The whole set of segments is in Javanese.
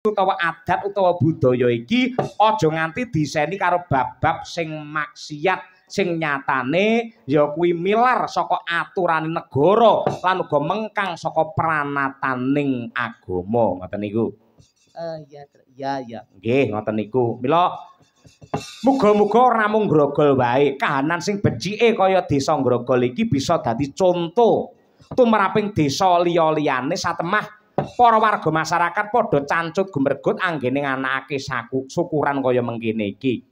utawa adat utawa budaya iki aja nganti diseni karo bab-bab sing maksiat sing nyatane ya kuwi milar saka aturane negara lan uga mengkang saka pranataning agama ngoten niku. Ya. Nggih ngoten niku. Mila muga-muga ora namung grogol wae, kahanan sing becike kaya desa grogol iki bisa dadi conto tumraping desa liya-liyane satemah para warga masyarakat padha cancut gumregut anggene nganakake syukuran kaya mengkene iki.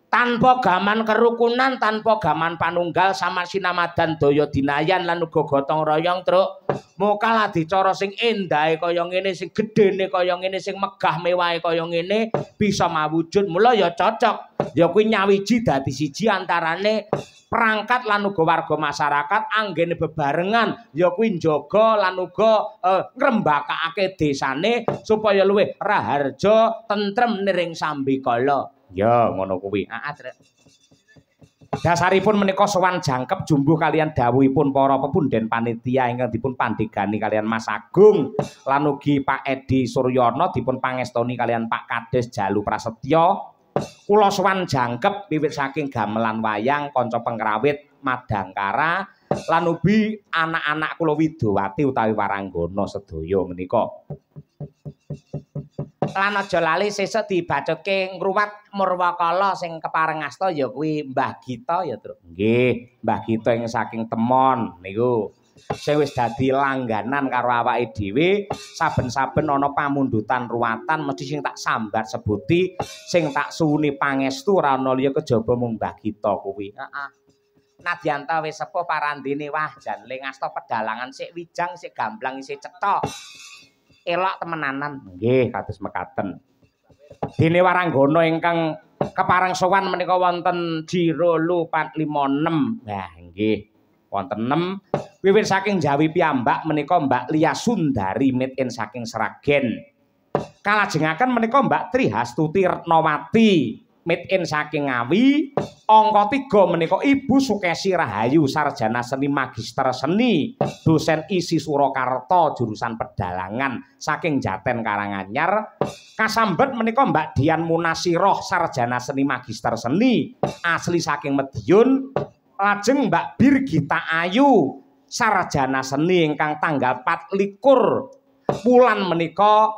Tanpa gaman kerukunan, tanpa gaman panunggal sama sinamadan daya dinayan lan uga gotong royong truk. Mokal adicara sing endahe kaya ngene, sing gedene kaya ngene, sing megah mewahe kaya ngene bisa mawujud. Mula ya cocok. Ya kuwi nyawiji dadi siji antarane perangkat lan uga warga masyarakat anggene bebarengan ya kuwi njaga lan uga ngrembakake desane supaya luwih raharja tentrem niring sambikala. Ya ngono kuwi. Dasaripun menika sowan jangkep jumbuh kalian dawuhipun para pepunden panitia ingkang dipun pandegani kalian Mas Agung lan ugi Pak Edi Suryono dipun pangestoni kalian Pak Kades Jalu Prasetyo. Kula sowan jangkep wiwit saking gamelan wayang kanca pengrawit Madangkara lan ugi anak-anak kula Widowati utawi Waranggana sedaya menika. Lan aja lali sesuk dibacutke ngruwat Murwakala sing kepareng asta ya kuwi Mbah Gita ya, Truk. Nggih, Mbah Gita ing saking Temon niku. Sing wis dadi langganan karo awake dhewe, saben-saben ana pamundutan ruwatan mesti sing tak sambat sebuti, sing tak suwuni pangestu ora ana liya kejaba mung Mbah Gita kuwi. Heeh. Nadyanta wis sepuh parandene wah jan ling asta pedalangan sik wijang sik gamblang sik cetha. Elok temenanan. Nggih, kados mekaten. Dene Waranggana ingkang kepareng sowan menika wonten Jirolu 456. Nah, nggih. Wonten 6. Wiwit saking Jawi piyambak menika Mbak Lia Sundari made in saking Sragen. Kalajengaken menika Mbak Tri Hastuti Retnawati made in saking Ngawi. Angka 3 menika Ibu Sukesi Rahayu sarjana seni magister seni dosen isi Surakarta jurusan pedalangan saking Jaten Karanganyar. Kasambet menika Mbak Dian Munasiroh sarjana seni magister seni asli saking Madiun. Lajeng Mbak Birgita Ayu sarjana seni ingkang tanggal 24 wulan menika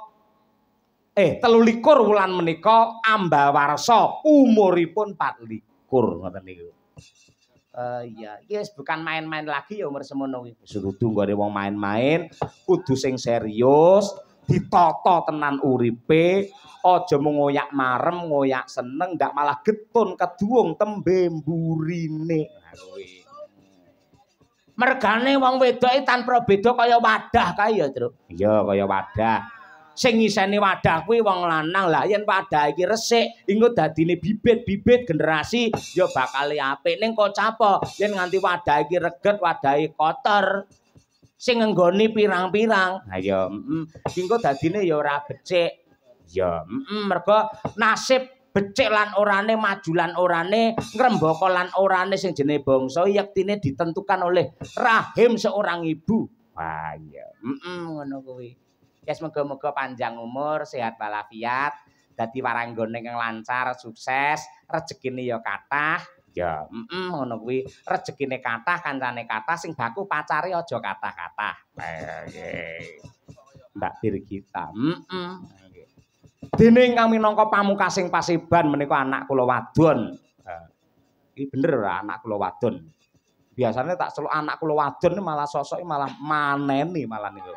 23 wulan menika ambawarsa umuripun 24 ngoten niku. Ya, yes, bukan main-main lagi ya umur semono kuwi. Surudu nggone wong main-main, kudu sing serius, ditata tenan uripe, aja mung ngoyak marem, ngoyak seneng, ndak malah getun keduwung tembe mburine. Nah kuwi. Mergane wong wedoke tanpa beda kaya wadah kae ya, Truk. Iya, kaya wadah. Sing ngiseni wadah kuwi wong lanang lah yen wadah iki resik engko dadine bibit-bibit generasi ya bakal apik ning kok apa yen nganti wadah iki reget wadahe kotor sing nggoni pirang-pirang ha ya engko dadine ya ora becik ya mergo nasib becik lan orane maju lan orane ngrembaka lan orane sing jenenge bangsa yektine ditentukan oleh rahim seorang ibu wah ya ngono kuwi. Yes, moga-moga panjang umur, sehat walafiat, dadi waranggana kang lancar, sukses, rezekine ya kathah. Ya, ngono kuwi. Rezekine kathah, kancane kathah, sing baku pacare aja kathah-kathah. Nggih. Mbak Birgita. Dene ingkang minangka pamungkasing Paseban menika anak kula wadon. Iki bener ora anak kula wadon. Biasanya tak celuk anak kula wadon malah sosoke malah maneni malah niku.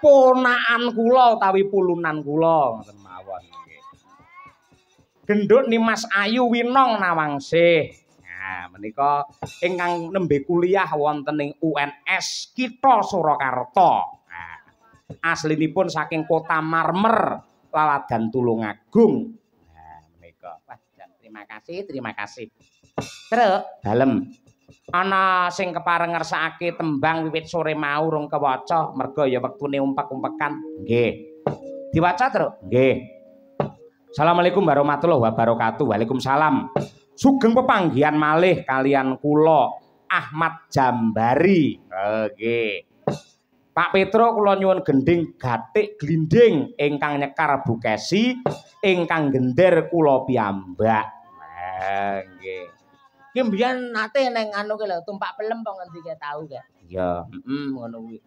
Ponakan kula utawi pulunan kula ngoten mawon nggih. Gendut Nimas Ayu Winong Nawangsih. Nah, menika ingkang nembe kuliah wonten ing UNS Kitha Surakarta. Nah, aslinipun saking Kota Marmer, Laladan Tulungagung. Nah, menika. Wah, terima kasih. Terus dalem ana sing kepareng ngersakake tembang wiwit sore mau rung kewaca merga ya wektune umpek-umpekan. Nggih. Diwaca, Truk? Nggih. Assalamualaikum warahmatullahi wabarakatuh. Waalaikumsalam. Sugeng pepanggihan malih kalian kula Ahmad Jambari. Nggih. Pak Petro kula nyuwun gending gatik glinding ingkang nyekar Bukesi ingkang gender kula piyambak. Nggih. Ki mbiyen nate ning anu ki lho tumpak pelem apa ngendi ke tau ke? Iya, ngono kuwi.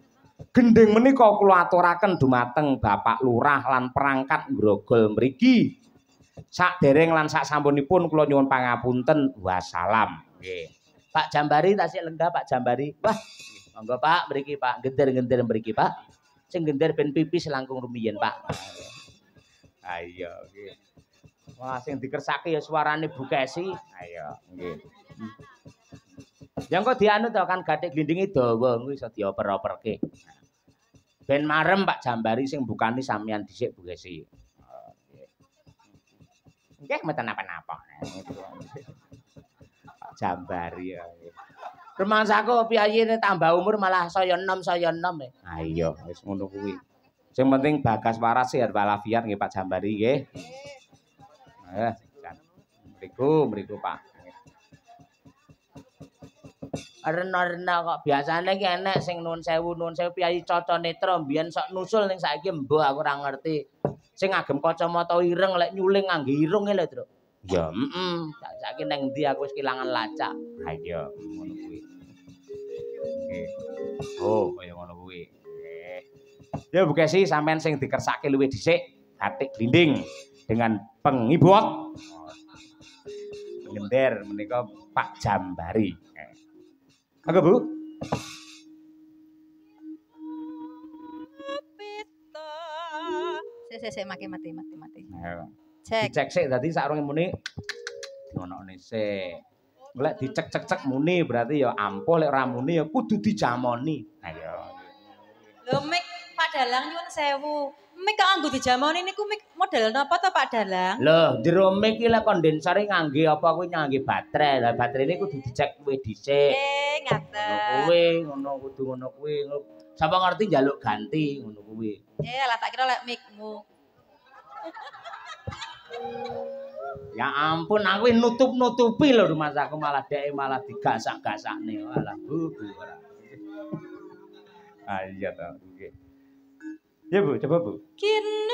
Gending menika kula aturaken dumateng Bapak Lurah lan perangkat Grogol mriki. Sakdereng lan saksampunipun kula nyuwun pangapunten. Wassalam. Nggih. Pak Jambari tasih lenggah Pak Jambari. Wah, monggo Pak mriki Pak, gender-gender mriki Pak. Sing gender ben pipis langkung rumiyin Pak. Ayo nggih. Wah, sing dikersake ya suarane Bukesi. Ayo nggih. Ya engko dianu to kan gathik glindinge dawa kuwi iso dioper-operke. Ben marem Pak Jambari sing bukani sampeyan dhisik Bukesi. Nggih mboten napa-napa. Pak Jambari ya. Rumangsaku piyayine tambah umur malah saya enom. Ha iya wis ngono kuwi. Sing penting bagas waras sehat walafiat nggih Pak Jambari nggih. Mriku Pak. Rena-rena kok biasane ki enek sing nuwun sewu Piyayi Caca Netra mbiyen sok nusul ning saiki mbok aku ora ngerti. Sing ngagem kacamata ireng lek nyuling ngangge irung lho, Tru. Ya, saiki ning ndi aku wis kelangan lacak. Ha iya, ngono kuwi. Nggih. Oh, kaya ngono kuwi. Nggih. Ya Bukesi sampean sing dikersake luwih dhisik, gatik glinding dengan pengibot. Gender menika Pak Jambari. Monggo Bu. Sik mati. Cek. Dicek sik dadi sakrunge muni dionokne sik. Lek dicek-cek muni berarti ya ampuh lek ora muni ya kudu dijamoni. Ha ya. Lho mik Pak Dalang nyuwun sewu. Mik kok anggo dijamoni niku mik model napa to Pak Dalang? Lho, jero mik iki lek kondensore ngangge apa kuwi ngangge baterai. Lah baterene kudu dicek luwih dhisik. Ngaten. Kudu ngono kuwi. Sapa ngerti njaluk ganti ngono kuwi. Lah tak kira lek mikmu. Ya ampun, aku nutup-nutupi lho Mas aku malah dhek malah digasak-gasakne. Alah Bu ora. Ah iya to, nggih. Ya Bu, coba Bu. Kinepita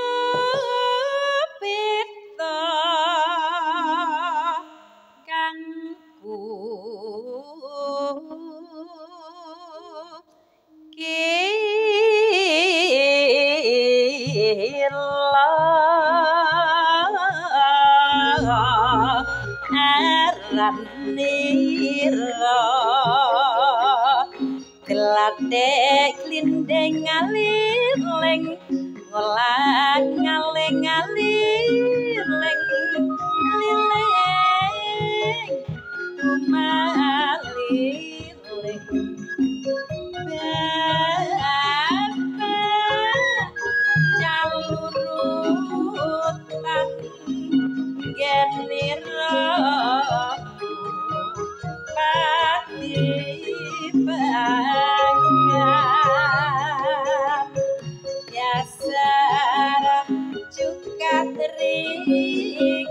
kangku aranira gladek lindeng alirling ngolang alirling liling kumalirling calurutan genira pati banyak biasa juga terikat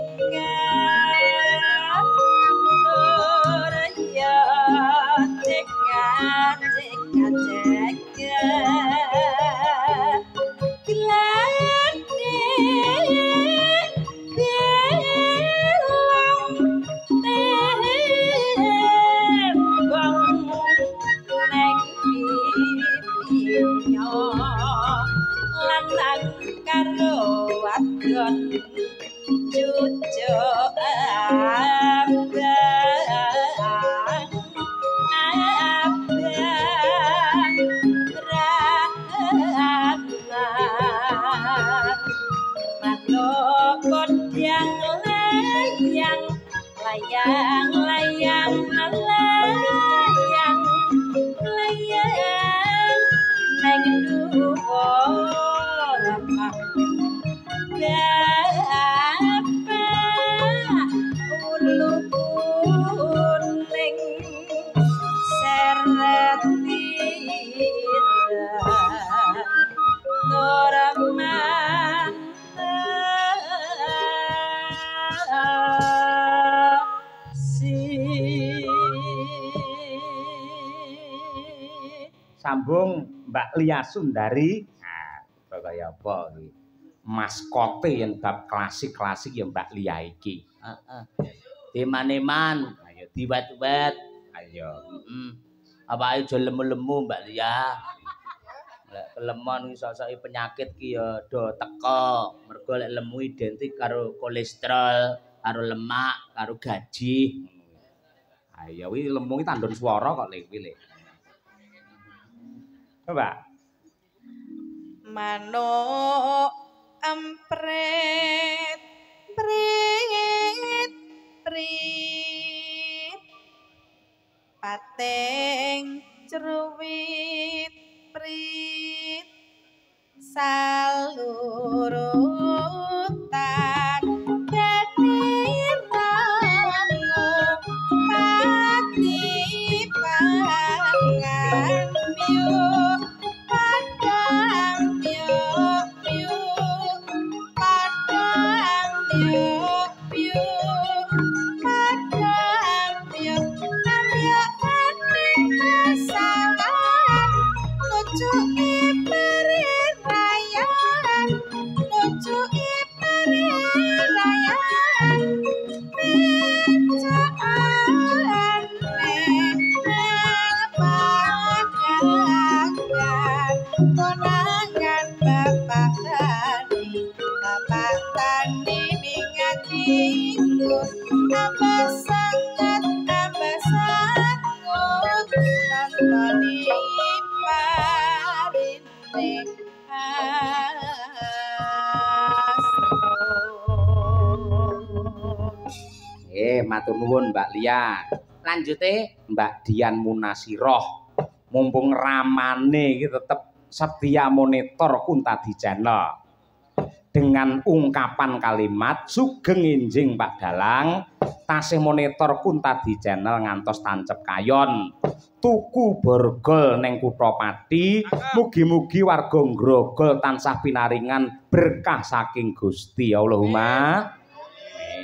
Toraya cekak lanang karo wadon cucuk abang rahanan manuk kodang layang neng dhuwur bapa ulu kuning seret sambung Mbak Lia Sundari. Nah, kaya apa iki? Maskote yang bab klasik-klasik ya Mbak Lia iki. Heeh. Diman-eman, ayo diwet-wet. Ayo, Apa aja lemu-lemu Mbak Lia. Lek kelemon iso-iso penyakit ki ya do teka. Mergo lek lemu identik karo kolesterol, karo lemak, karo gaji. Ayo wi lemu ki tandon swara kok lek kuwi lek. Coba. Manuk empret prit prit pateng ceruwit prit salurutan kadirangu pati pangan miuk padang miuk miuk padang miuk miuk padang miuk miuk aning pasangan nuju iperirayan nuju iperirayan pecaan padangan konangan bapak tani mingati tambah sangat tambah sangut nantoni parinte Matur nuwun Mbak Lia. Lanjute Mbak Dian Munasiroh. Mumpung ramane iki tetep setia monitor Kuntadi Channel. Dengan ungkapan kalimat sugeng enjing Pak Dalang tasih monitor Kuntadi Channel ngantos tancep kayon. Tuku borgol neng Kutha Pati, mugi-mugi warga Grogol tansah pinaringan berkah saking Gusti Allahumma.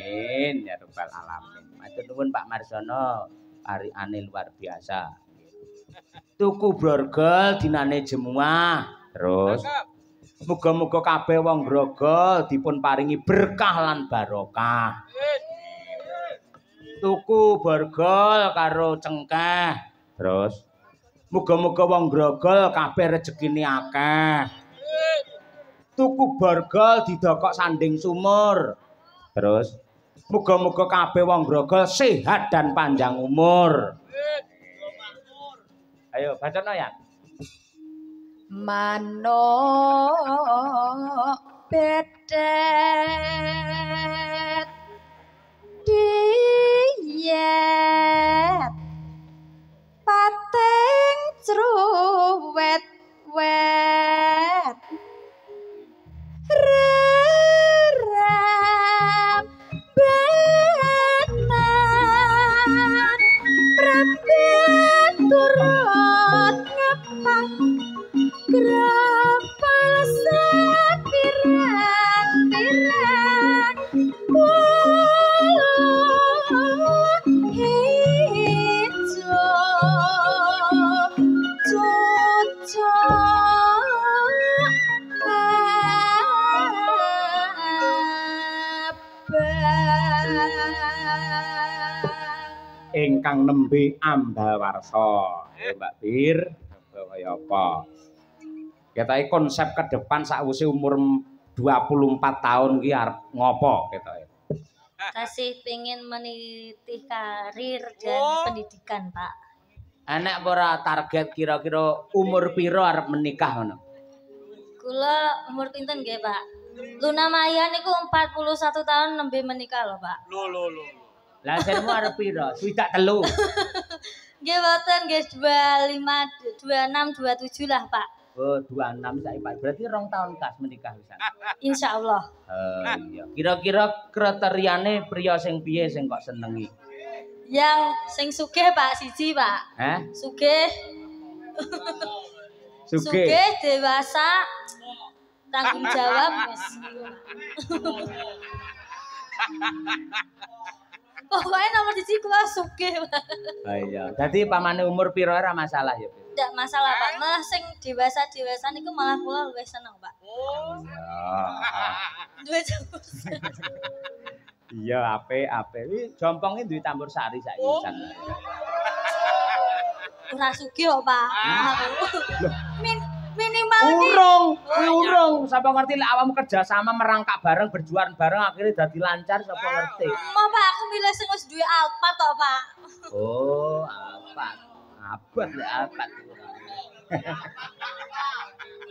Amin ya rabbal alamin. Matur nuwun Pak Marsono, parikane luar biasa. Tuku borgol dinane Jemuah. Terus muga-muga kabeh wong Grogol dipun paringi berkah lan barokah. Tuku borgol karo cengkeh. Terus muga-muga wong Grogol kabeh rezekine akeh. Tuku borgol didokok sanding sumur. Terus muga-muga kabeh wong Grogol sehat dan panjang umur. Ayo bacana ya. Manuk bedet diet pateng cruwet wet reram benan prabet turut ngepang grapal sapiran-piran bulu hijau cocok abang Ingkang nembe ambawarsa. Mbak Bir, kaya apa? Ketoke konsep ke depan sakwise umur 24 tahun ki arep ngopo ketoke? Kasih pengen meniti karir dan pendidikan, Pak. Enek ora target kira-kira umur piro arep menikah ngono? Kula umur pinten nggih, Pak? Luna Maya niku 41 tahun nembe menikah lho, Pak. Lho. Lah jenengmu arep piro? 23. Nggih boten, nggih 25, 26, 27 lah, Pak. Oh, 26 saiki Pak. Berarti 2 tahun kas menikah pisan. Insyaallah. Iya. Kira-kira kriteriane priya sing piye sing kok senengi? Yang sing sugih, Pak, siji, Pak. Hah? Sugih. Sugih, dewasa, tanggung jawab. Pokoknya nomor siji kula sugih, Pak. Iya. Dadi pamane umur piro ora masalah ya. ndak masalah Pak. Malah sing dewasa niku malah kula luwih seneng Pak. Duwe Iya, apik. Iki jomponge duwe campur sari saiki pisan. ora sugih kok Pak. Minimal Urung. Sapa ngerti lek awakmu kerja sama merangkak bareng, berjuang bareng akhirnya dadi lancar sapa ngerti. Mau Pak aku milih sing wis duwe Alphard tok Pak. Oh, Alphard. Abot lek Alphard.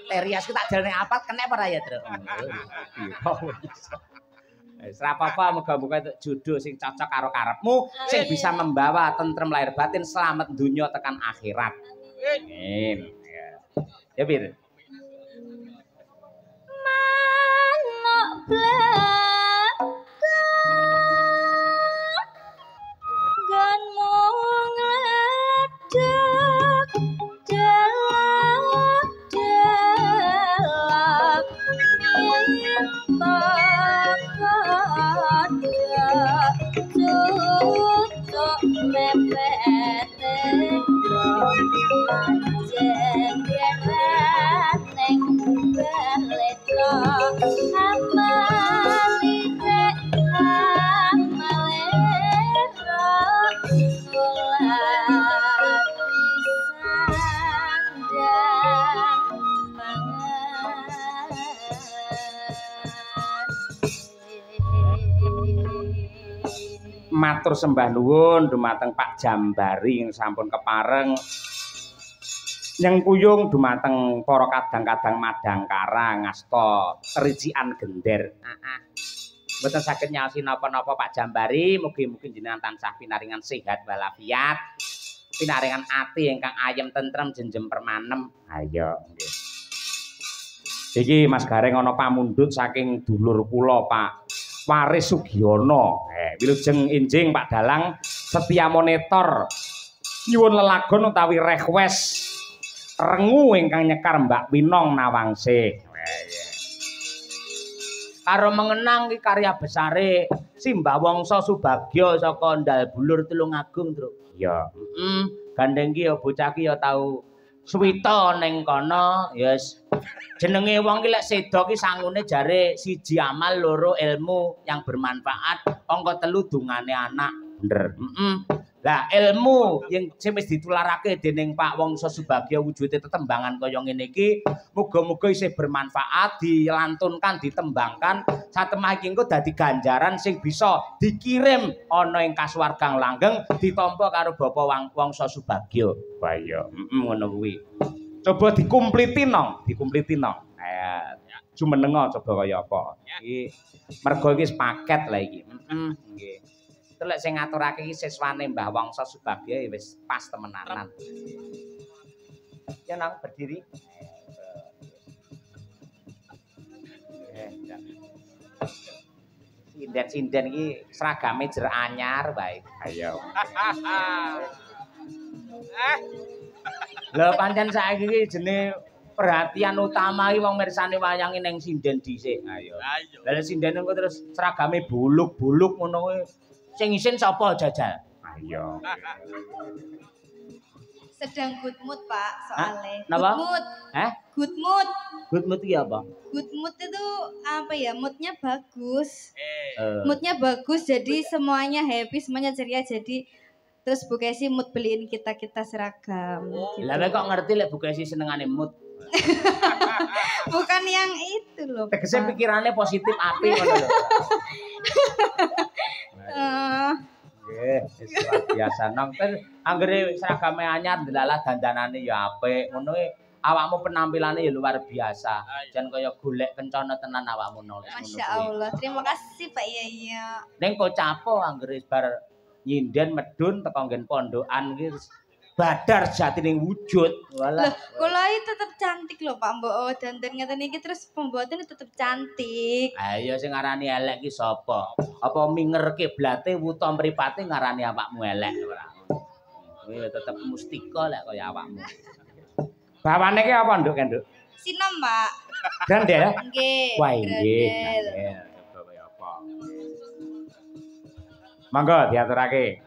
Terias ku tak jalane Alphard kena apa ra ya, Truk? Wis ra apa-apa muga-muga entuk jodoh sing cocok karo karepmu, sing bisa membawa tentrem lahir batin selamat dunia tekan akhirat. Amin. Ya Bir. Manuk blakang gan mung ledek delak minta kada tutuk mepete anjing neng beleta amalire amalera ulah pisandang Matur sembah nuwun dumateng Pak Jambari yang sampun kepareng nyengkuyung dumateng para kadang-kadang madangkara ngasta tericikan gender. Mboten saged nyaosi napa-napa Pak Jambari, mugi-mugi jenengan tansah pinaringan sehat walafiat, pinaringan ati ingkang ayem tentrem jenjem permanem. Ayo nggih. Iki Mas Gareng ana pamundhut saking dulur kula Pak Waris Sugiono. Wilujeng enjing Pak Dalang setia monitor nyuwun lelagon utawi request rengu ingkang nyekar Mbak Winong Nawangse. Karo mengenang ki karya besare Simbah Wangsa Subagya saka Ndal Bulur Tulungagung, Truk. Iya, gandeng ki ya bocah ki ya tau suwita ning kono, yes. Jenenge wong ki lek seda ki sangune jare siji amal, loro ilmu yang bermanfaat, angka 3 dungane anak. Bener. Lah ilmu yang wis ditularake dening Pak Wangsa Subagya wujude tetembangan kaya ngene iki muga-muga isih bermanfaat dilantunkan ditembangkan satemah iki engko dadi ganjaran sing bisa dikirim ana ing kasuwargang langgeng ditampa karo Bapak Wangsa Subagya. Wah iya, ngono kuwi. Coba dikumpliti nong. Jumenenga coba kaya apa. Iki mergo iki paket lah iki. Nggih. Itu lek sing ngaturake iki siswane Mbah Wangsa Subagya ya wis pas temenanan. Ya nang berdiri. Sinden-sinden iki seragame jer anyar bae. Ayo. Lho pancen saiki iki jenenge perhatian utama iki wong mirsani wayange ning sinden dhisik. Ayo. Lah sinden engko terus seragame buluk-buluk ngono kuwi. Sing isin sapa jajal? Ayo. Sedang good mood Pak soalnya. Napa? Good mood. Good mood. Good mood iki apa? Good mood itu apa ya? Moodnya bagus. Moodnya bagus jadi semuanya happy, semuanya ceria jadi terus Bu Kesi mood beliin kita seragam. Gitu. Lah kok ngerti lek Bu Kesi senengane mood? Bukan yang itu loh. Tegese pikirannya positif apik ngono lho. Nggih, wis luar biasa nang anggere seragame anyar ndelalah dandanane ya apik ngono awakmu penampilane ya luar biasa. Jan kaya golek kencana tenan awakmu nulis ngono. Masya Allah, terima kasih Pak Yaya. Ning kok capo anggere bar nyinden medun teko nggen pondokan iki badar jatining wujud. Walah. Loh, kula iki tetep cantik lho Pak Mbok dandan ngeten iki terus pembuatannya tetep cantik. Ayo sing ngarani elek ki sapa? Apa minger kiblate wuta mripate ngarani awakmu elek ora? Kuwi tetep mustika lek kaya awakmu. Bawane ki apa, Nduk, Nduk? Sinom, Pak. Grandel? Nggih. Wah, nggih. Coba kaya apa? Monggo diaturake.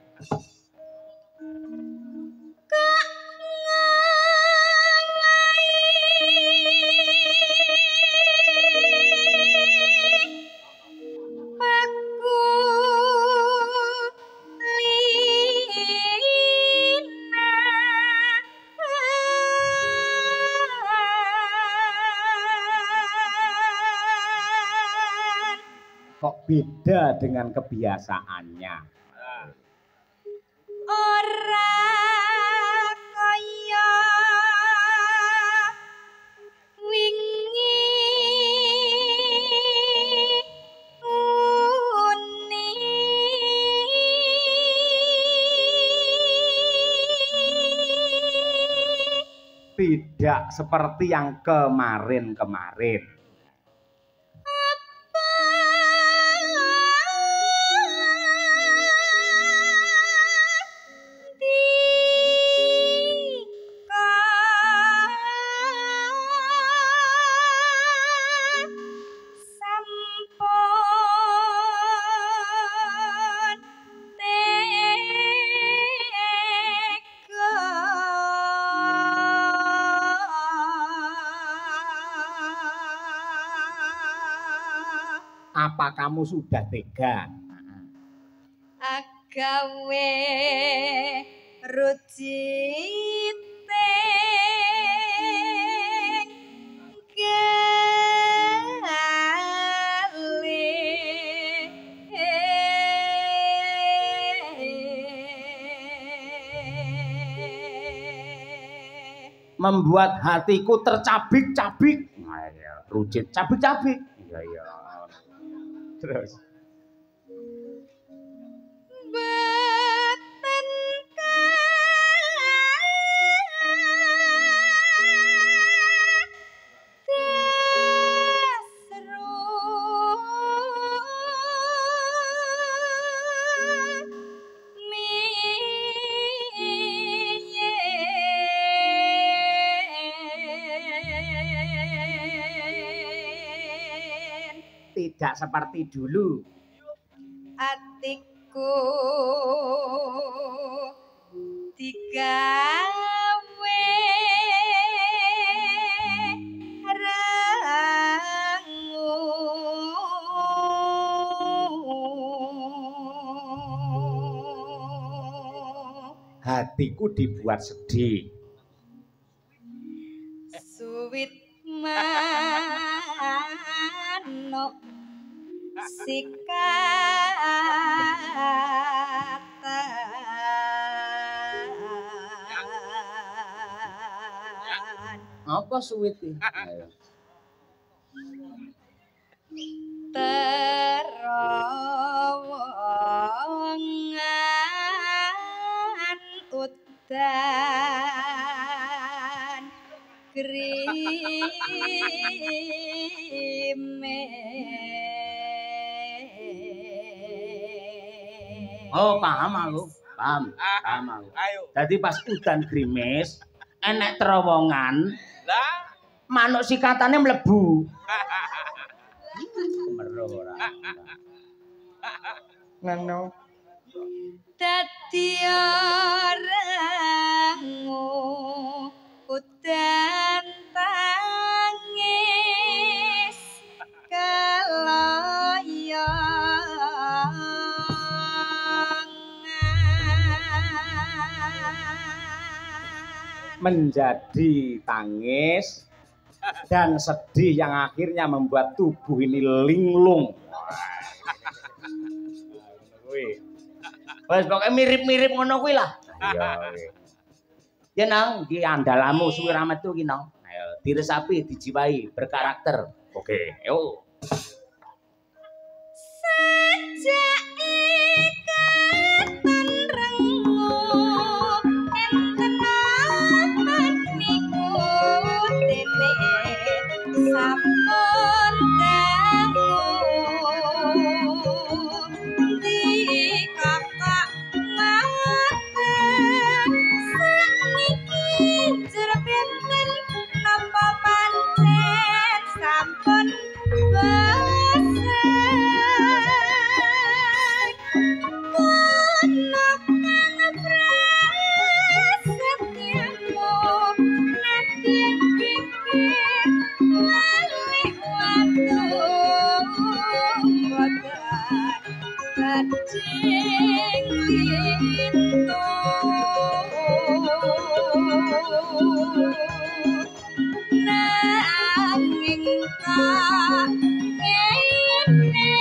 kok beda dengan kebiasaannya. Ora kaya wingi uni tidak seperti yang kemarin-kemarin. Apa kamu sudah tega? Agawe rujite membuat hatiku tercabik-cabik. Nah, ya, rujit cabik-cabik. Iya, iya. Terus tidak seperti dulu. atiku digawe rangu Hatiku dibuat sedih. suwit manuk sikatan Apa suwit iki? terowongan udan krimis. Oh, paham aku. Paham aku. Jadi pas udan grimis, enek terowongan. Lah, manuk sikatane mlebu. Meroh ora. Ngono. Dadi orangu udan tangis keloyongan Menjadi tangis dan sedih yang akhirnya membuat tubuh ini linglung. Wes pokoke mirip-mirip ngono kuwi lah. Iya. Ya nang, iki andalamu suwi ra metu ki nang. Ayo diresapi, dijiwai, berkarakter. Oke, ayo. Sejak ikatan rengu enten apa niku dene sampun dangu di kakak ngaten sakniki jur pinten napa pancen sampun nanging kak ngene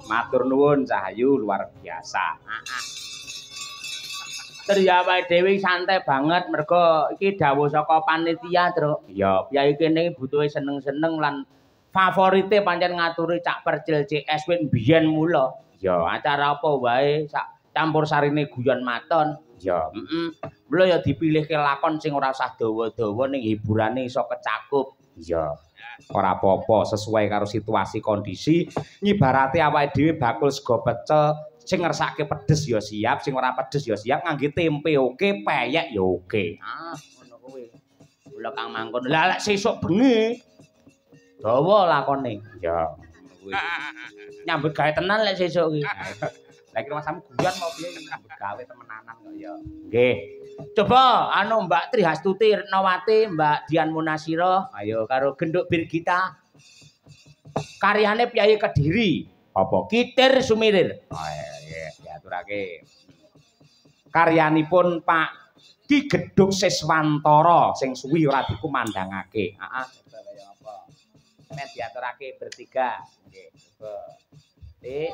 Matur nuwun Cahayu luar biasa. Terus ya awake dhewe santai banget mergo iki dawuh saka panitia, Truk. Ya, piyai kene butuhe seneng-seneng lan favorite pancen ngaturi Cak Percil CS win biyen mula. Ya, acara apa wae sak campur sarine guyon maton. Ya, mula ya dipilihke lakon sing ora usah dawa-dawa ning hiburane iso kecakup. Ya. Ora apa-apa sesuai karo situasi kondisi ngibarate awake dhewe bakul sego pecel sing ngersake pedes ya siap sing ora pedes ya siap ngangge tempe oke peyek ya oke ngono kuwi kula Kang Mangkon lah lek sesuk bengi dawa lakone ya kuwi nyambut gawe tenan lek sesuk iki lek kira masamu guyon mau piye nyambut gawe temenanan kok ya nggih. Coba Mbak Trihastuti Retnawati, Mbak Dian Munasira, ayo karo Genduk Birgita. Karyane Piyai Kediri. Apa? Kitir Sumirir. Oh iya, diaturake. Karyanipun Pak Ki Gedhuk Siswantara sing suwi ora dikumandangake. Heeh, kaya apa? Nek diaturake bertiga. Nggih, coba. Dik,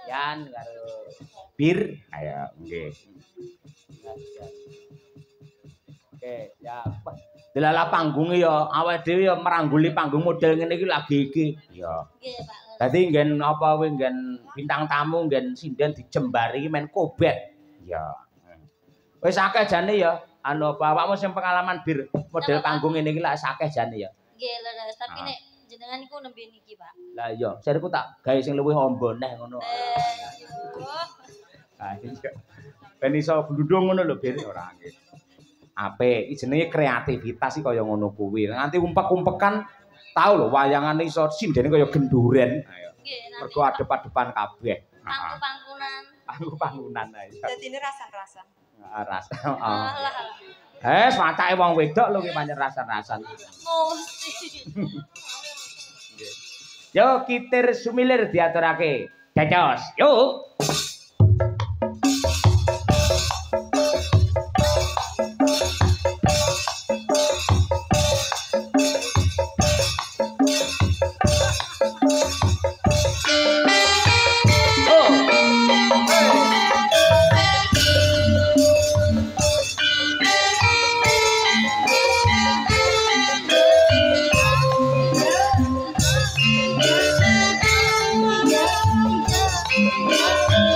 Yan karo Bir. Ayo, nggih. Oke, ya. Delala panggunge ya awake dhewe ya merangguli panggung model ngene iki lagi iki. Ya. Nggih, Pak. Dadi nggen apa kuwi nggen bintang tamu nggen sinden dijembari men kobet. Ya. Wis akeh jane ya apa awakmu sing pengalaman Bir model panggung ngene iki lak akeh jane ya. Nggih, leres, tapi nek jenengan iku nembe niki, Pak. Lah iya, seriku tak gawe sing luwih amba neh ngono. Ah iya. Ben iso bludung ngono lho Bir ora nggih. Apik, iki jenenge kreativitas iki kaya ngono kuwi. Nganti umpek-umpekan tau lho wayangane iso sindene kaya genduren. Ayo. Nggih, Mergo adep-adepan kabeh. pangku-pangkunan. Pangku-pangkunan ayo. Dadine rasan-rasan. Rasa. Alah. Watake wong wedok lho ki pancen rasan-rasan. Mesti. Yo Kitir Sumilir diaturake. Dacos. Yo. Thank you.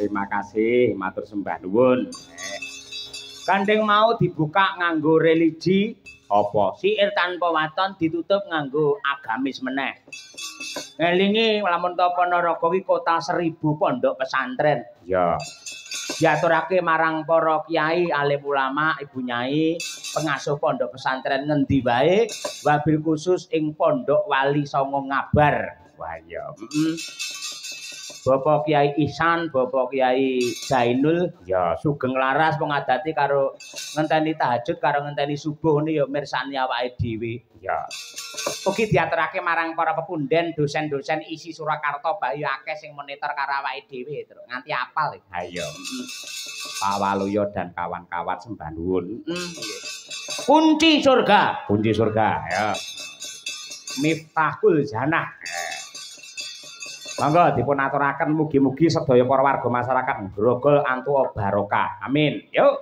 Terima kasih, matur sembah nuwun. Kandeng mau dibuka nganggo religi apa? Syair tanpa waton ditutup nganggo agamis meneh. Ngelingi lamun ta Ponorogo kuwi kota 1000 pondok pesantren. Ya. Diaturake marang para kiai, alim ulama, ibu nyai, pengasuh pondok pesantren ngendi wae, wabil khusus ing Pondok Wali Songo Ngabar. Wah ya. Bapak Kiai Ihsan, Bapak Kiai Zainul, ya sugeng laras pengadati karo ngenteni tahajud karo ngenteni subuh ni ya mirsani awake dhewe. Ya. Ugi diaturake marang para pepunden, dosen-dosen isi Surakarta bae akeh sing monitor karo awake dhewe terus nganti apal. Ha iya. Pak Waluyo dan kawan-kawan sembah nuwun. Kunci surga, ya. Miftahul Jannah. Monggo dipun aturaken mugi-mugi sedaya para warga masyarakat grogol antuk barokah. Amin. Yuk.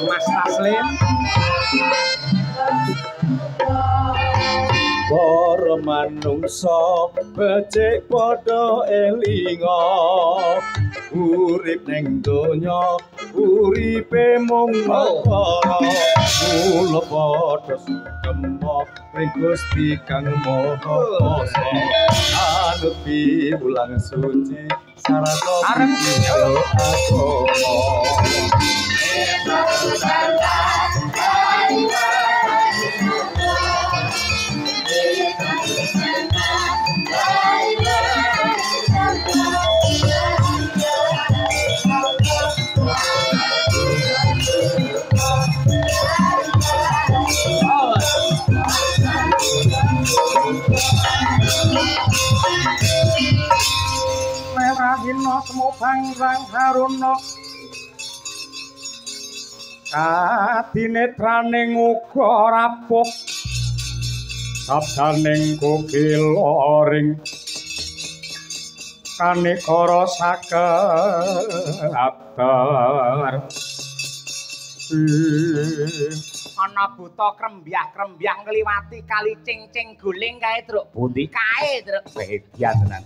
Mas Taslim para manungsa becik padha elinga urip ning donya uripe mung mara mula padha sukema ring Gusti Kang Maha Kuwasa anut piwulang suci sarata agama merahina semubang rang haruna kadinetraning uga rapuh sabdaning kukiloring kanikara sakater ana buta krembyah-krembyah ngliwati kali cing-cing guling kae truk pundi kae truk bedia tenan